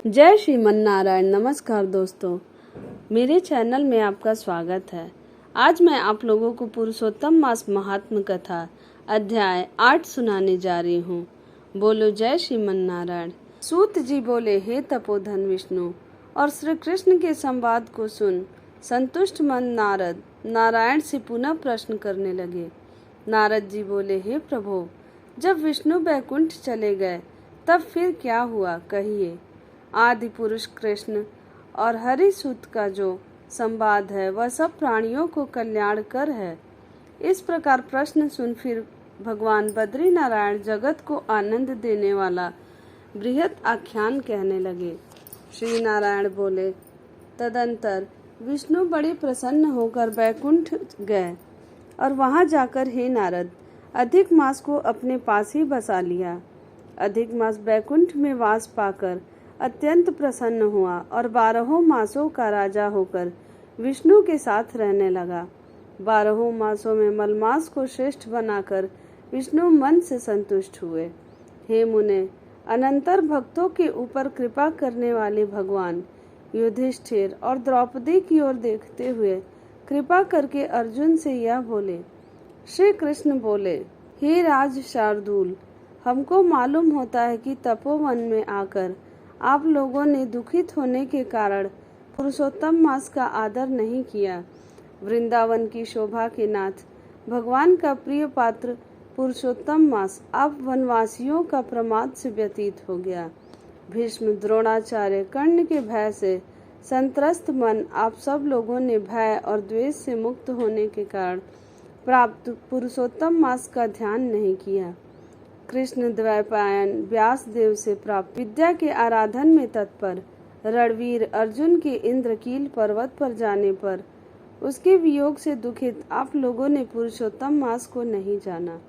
जय श्रीमन नारायण। नमस्कार दोस्तों, मेरे चैनल में आपका स्वागत है। आज मैं आप लोगों को पुरुषोत्तम मास महात्म कथा अध्याय 8 सुनाने जा रही हूँ। बोलो जय श्रीमन नारायण। सूत जी बोले, हे तपोधन विष्णु, और श्री कृष्ण के संवाद को सुन संतुष्ट मन नारद नारायण से पुनः प्रश्न करने लगे। नारद जी बोले, हे प्रभु, जब विष्णु बैकुंठ चले गए तब फिर क्या हुआ, कहिए। आदि पुरुष कृष्ण और हरि सूत का जो संवाद है वह सब प्राणियों को कल्याण कर है। इस प्रकार प्रश्न सुन फिर भगवान बद्री नारायण जगत को आनंद देने वाला बृहत आख्यान कहने लगे। श्री नारायण बोले, तदंतर विष्णु बड़े प्रसन्न होकर बैकुंठ गए और वहां जाकर, हे नारद, अधिक मास को अपने पास ही बसा लिया। अधिक मास बैकुंठ में वास पाकर अत्यंत प्रसन्न हुआ और 12 मासों का राजा होकर विष्णु के साथ रहने लगा। 12 मासों में मलमास को श्रेष्ठ बनाकर विष्णु मन से संतुष्ट हुए। हे मुने, अनंतर भक्तों के ऊपर कृपा करने वाले भगवान युधिष्ठिर और द्रौपदी की ओर देखते हुए कृपा करके अर्जुन से यह बोले। श्री कृष्ण बोले, हे राज शार्दूल, हमको मालूम होता है कि तपोवन में आकर आप लोगों ने दुखित होने के कारण पुरुषोत्तम मास का आदर नहीं किया। वृंदावन की शोभा के नाथ भगवान का प्रिय पात्र पुरुषोत्तम मास आप वनवासियों का प्रमाद से व्यतीत हो गया। भीष्म, द्रोणाचार्य, कर्ण के भय से संत्रस्त मन आप सब लोगों ने भय और द्वेष से मुक्त होने के कारण प्राप्त पुरुषोत्तम मास का ध्यान नहीं किया। कृष्ण द्वैपायन व्यास देव से प्राप्त विद्या के आराधन में तत्पर रणवीर अर्जुन के इंद्रकील पर्वत पर जाने पर उसके वियोग से दुखित आप लोगों ने पुरुषोत्तम मास को नहीं जाना।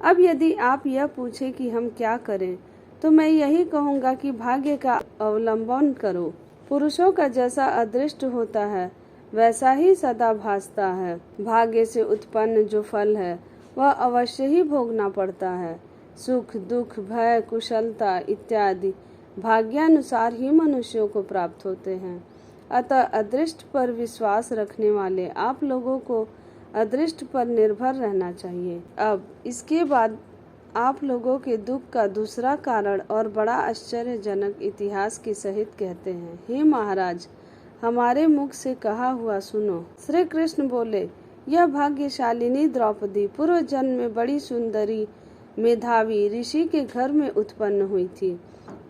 अब यदि आप यह पूछे कि हम क्या करें, तो मैं यही कहूँगा कि भाग्य का अवलंबन करो। पुरुषों का जैसा अदृष्ट होता है वैसा ही सदा भासता है। भाग्य से उत्पन्न जो फल है वह अवश्य ही भोगना पड़ता है। सुख, दुख, भय, कुशलता इत्यादि भाग्यानुसार ही मनुष्यों को प्राप्त होते हैं। अतः अदृष्ट पर विश्वास रखने वाले आप लोगों को अदृष्ट पर निर्भर रहना चाहिए। अब इसके बाद आप लोगों के दुख का दूसरा कारण और बड़ा आश्चर्यजनक इतिहास के सहित कहते हैं। हे महाराज, हमारे मुख से कहा हुआ सुनो। श्री कृष्ण बोले, यह भाग्यशालिनी द्रौपदी पूर्व जन्म में बड़ी सुंदरी मेधावी ऋषि के घर में उत्पन्न हुई थी।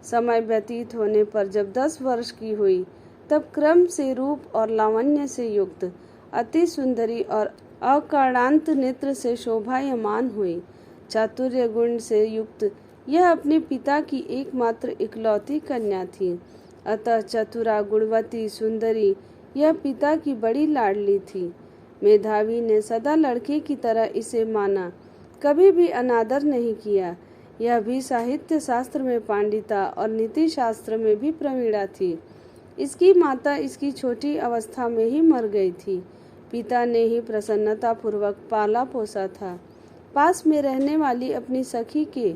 समय व्यतीत होने पर जब 10 वर्ष की हुई तब क्रम से रूप और लावण्य से युक्त अति सुंदरी और अकर्णांत नेत्र से शोभायमान हुई। चातुर्य गुण से युक्त यह अपने पिता की एकमात्र इकलौती कन्या थी। अतः चतुरा, गुणवती, सुंदरी यह पिता की बड़ी लाडली थी। मेधावी ने सदा लड़के की तरह इसे माना, कभी भी अनादर नहीं किया। यह भी साहित्य शास्त्र में पांडिता और नीति शास्त्र में भी प्रवीणा थी। इसकी माता इसकी छोटी अवस्था में ही मर गई थी। पिता ने ही प्रसन्नता पूर्वक पाला पोसा था। पास में रहने वाली अपनी सखी के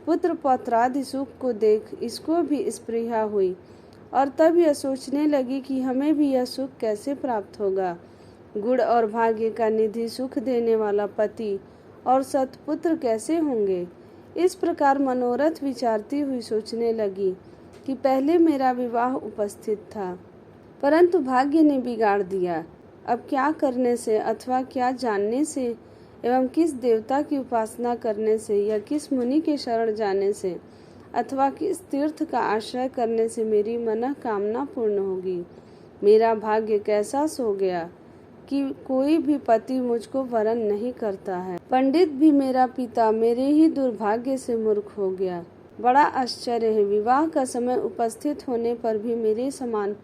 पुत्र पौत्रादि सुख को देख इसको भी स्पृहा हुई और तब यह सोचने लगी कि हमें भी यह सुख कैसे प्राप्त होगा। गुण और भाग्य का निधि सुख देने वाला पति और सत्पुत्र कैसे होंगे। इस प्रकार मनोरथ विचारती हुई सोचने लगी कि पहले मेरा विवाह उपस्थित था, परंतु भाग्य ने बिगाड़ दिया। अब क्या करने से अथवा क्या जानने से एवं किस देवता की उपासना करने से या किस मुनि के शरण जाने से अथवा किस तीर्थ का आश्रय करने से मेरी मनोकामना पूर्ण होगी। मेरा भाग्य कैसा सो गया कि कोई भी पति मुझको वरण नहीं करता है। पंडित भी मेरा पिता मेरे ही दुर्भाग्य से मूर्ख हो गया। बड़ा आश्चर्य है, विवाह का समय उपस्थित होने पर भी मेरे समान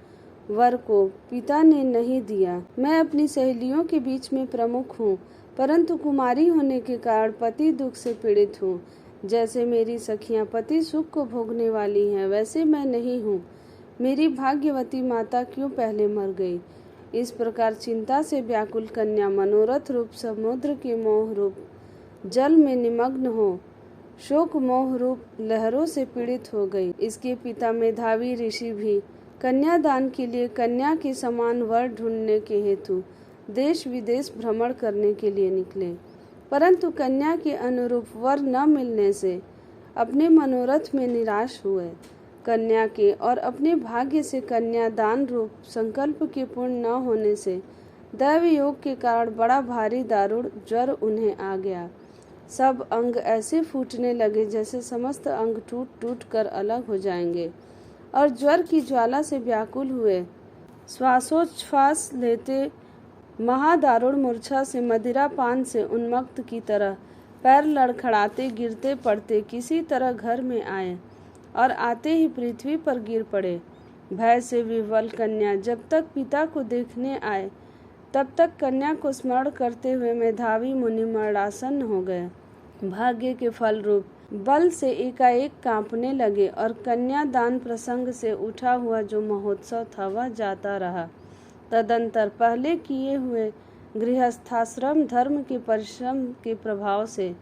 वर को पिता ने नहीं दिया। मैं अपनी सहेलियों के बीच में प्रमुख हूँ, परंतु कुमारी होने के कारण पति दुख से पीड़ित हूँ। जैसे मेरी सखियाँ पति सुख को भोगने वाली हैं, वैसे मैं नहीं हूँ। मेरी भाग्यवती माता क्यों पहले मर गई। इस प्रकार चिंता से व्याकुल कन्या मनोरथ रूप समुद्र के मोह रूप जल में निमग्न हो शोक मोह रूप लहरों से पीड़ित हो गई। इसके पिता मेधावी ऋषि भी कन्यादान के लिए कन्या के समान वर ढूंढने के हेतु देश विदेश भ्रमण करने के लिए निकले, परंतु कन्या के अनुरूप वर न मिलने से अपने मनोरथ में निराश हुए। कन्या के और अपने भाग्य से कन्यादान रूप संकल्प के पूर्ण न होने से दैव योग के कारण बड़ा भारी दारुण ज्वर उन्हें आ गया। सब अंग ऐसे फूटने लगे जैसे समस्त अंग टूट टूट कर अलग हो जाएंगे और ज्वर की ज्वाला से व्याकुल हुए। श्वासोच्छ्वास लेते महादारुण मूर्छा से मदिरा पान से उन्मत्त की तरह पैर लड़खड़ाते गिरते पड़ते किसी तरह घर में आए और आते ही पृथ्वी पर गिर पड़े। भय से विह्वल कन्या जब तक पिता को देखने आए तब तक कन्या को स्मरण करते हुए मेधावी मुनि मरणासन्न हो गए। भाग्य के फल रूप बल से एकाएक कांपने लगे और कन्यादान प्रसंग से उठा हुआ जो महोत्सव था वह जाता रहा। तदंतर पहले किए हुए गृहस्थाश्रम धर्म के परिश्रम के प्रभाव से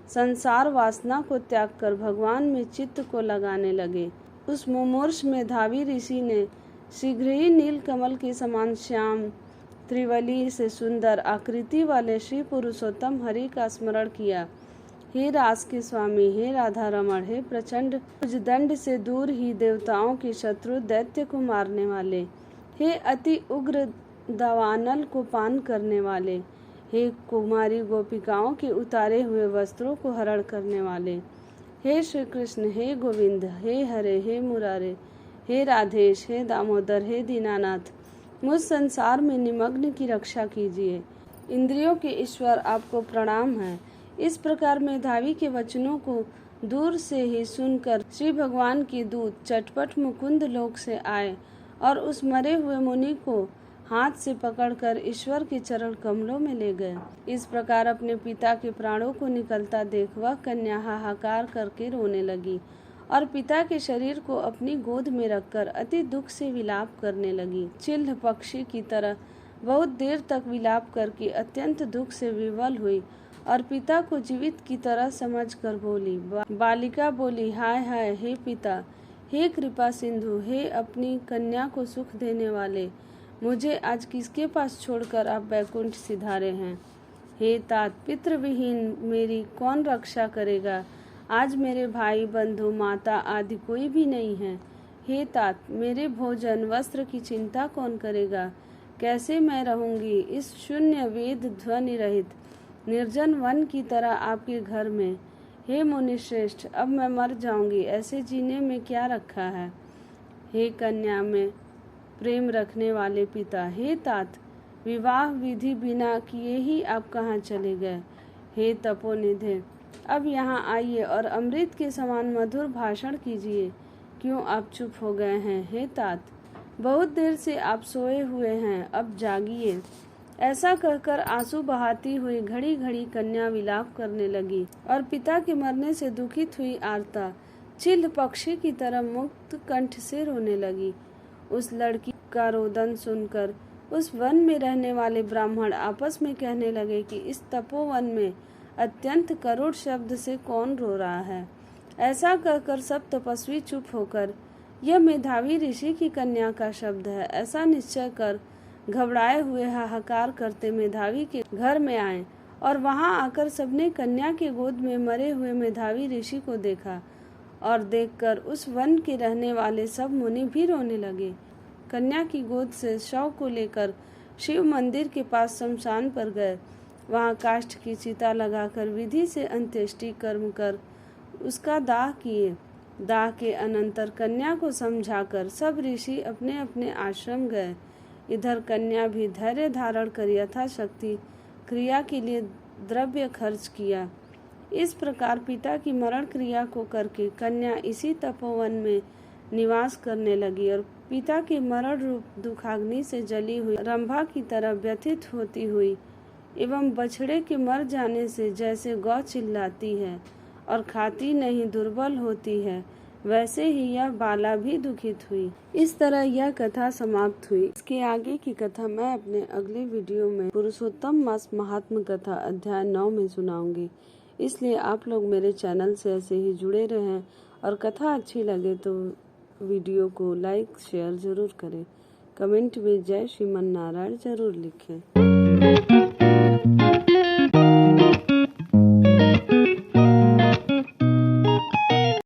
संसार वासना को त्याग कर भगवान में चित्त को लगाने लगे। उस मुमूर्ष मेधावी ऋषि ने शीघ्र ही नील कमल के समान श्याम त्रिवली से सुंदर आकृति वाले श्री पुरुषोत्तम हरि का स्मरण किया। हे रास के स्वामी, हे राधा रमण, हे प्रचंड भुजदंड से दूर ही देवताओं के शत्रु दैत्य को मारने वाले, हे अति उग्र दावानल को पान करने वाले, हे कुमारी गोपिकाओं के उतारे हुए वस्त्रों को हरण करने वाले, हे श्री कृष्ण, हे गोविंद, हे हरे, हे मुरारे, हे राधेश, हे दामोदर, हे दीनानाथ, मुझ संसार में निमग्न की रक्षा कीजिए। इंद्रियों के ईश्वर आपको प्रणाम है। इस प्रकार मेधावी के वचनों को दूर से ही सुनकर श्री भगवान के दूत चटपट मुकुंद लोक से आए और उस मरे हुए मुनि को हाथ से पकड़कर ईश्वर के चरण कमलों में ले गए। इस प्रकार अपने पिता के प्राणों को निकलता देख वह कन्या हाहाकार करके रोने लगी और पिता के शरीर को अपनी गोद में रखकर अति दुख से विलाप करने लगी। चिल्ह पक्षी की तरह बहुत देर तक विलाप करके अत्यंत दुख से विवल हुई और पिता को जीवित की तरह समझकर बोली। बालिका बोली, हाय हाय, हे पिता, हे कृपा सिंधु, हे अपनी कन्या को सुख देने वाले, मुझे आज किसके पास छोड़कर आप बैकुंठ सिधारे हैं। हे तात, पितृविहीन मेरी कौन रक्षा करेगा। आज मेरे भाई बंधु माता आदि कोई भी नहीं है। हे तात, मेरे भोजन वस्त्र की चिंता कौन करेगा। कैसे मैं रहूंगी इस शून्य वेद ध्वनि रहित निर्जन वन की तरह आपके घर में। हे मुनि श्रेष्ठ, अब मैं मर जाऊंगी, ऐसे जीने में क्या रखा है। हे कन्या में प्रेम रखने वाले पिता, हे तात, विवाह विधि बिना किए ही आप कहाँ चले गए। हे तपोनिधे, अब यहाँ आइए और अमृत के समान मधुर भाषण कीजिए। क्यों आप चुप हो गए हैं। हे तात, बहुत देर से आप सोए हुए हैं, अब जागिए। ऐसा कहकर आंसू बहाती हुई घड़ी घड़ी कन्या विलाप करने लगी और पिता के मरने से दुखित हुई आर्ता चिल्ह पक्षी की तरह मुक्त कंठ से रोने लगी। उस लड़की का रोदन सुनकर उस वन में रहने वाले ब्राह्मण आपस में कहने लगे कि इस तपोवन में अत्यंत करुण शब्द से कौन रो रहा है। ऐसा कहकर सब तपस्वी चुप होकर यह मेधावी ऋषि की कन्या का शब्द है ऐसा निश्चय कर घबराए हुए हाहाकार करते मेधावी के घर में आए और वहां आकर सबने कन्या के गोद में मरे हुए मेधावी ऋषि को देखा और देखकर उस वन के रहने वाले सब मुनि भी रोने लगे। कन्या की गोद से शव को लेकर शिव मंदिर के पास शमशान पर गए। वहां काष्ठ की चिता लगाकर विधि से अंत्येष्टि कर्म कर उसका दाह किए। दाह के अनंतर कन्या को समझाकर सब ऋषि अपने अपने आश्रम गए। इधर कन्या भी धैर्य धारण कर यथाशक्ति क्रिया के लिए द्रव्य खर्च किया। इस प्रकार पिता की मरण क्रिया को करके कन्या इसी तपोवन में निवास करने लगी और पिता के मरण रूप दुखाग्नि से जली हुई रंभा की तरह व्यथित होती हुई एवं बछड़े के मर जाने से जैसे गौ चिल्लाती है और खाती नहीं दुर्बल होती है, वैसे ही यह बाला भी दुखित हुई। इस तरह यह कथा समाप्त हुई। इसके आगे की कथा मैं अपने अगले वीडियो में पुरुषोत्तम मास महात्म कथा अध्याय 9 में सुनाऊंगी। इसलिए आप लोग मेरे चैनल से ऐसे ही जुड़े रहें और कथा अच्छी लगे तो वीडियो को लाइक शेयर ज़रूर करें। कमेंट में जय श्रीमन नारायण ज़रूर लिखें।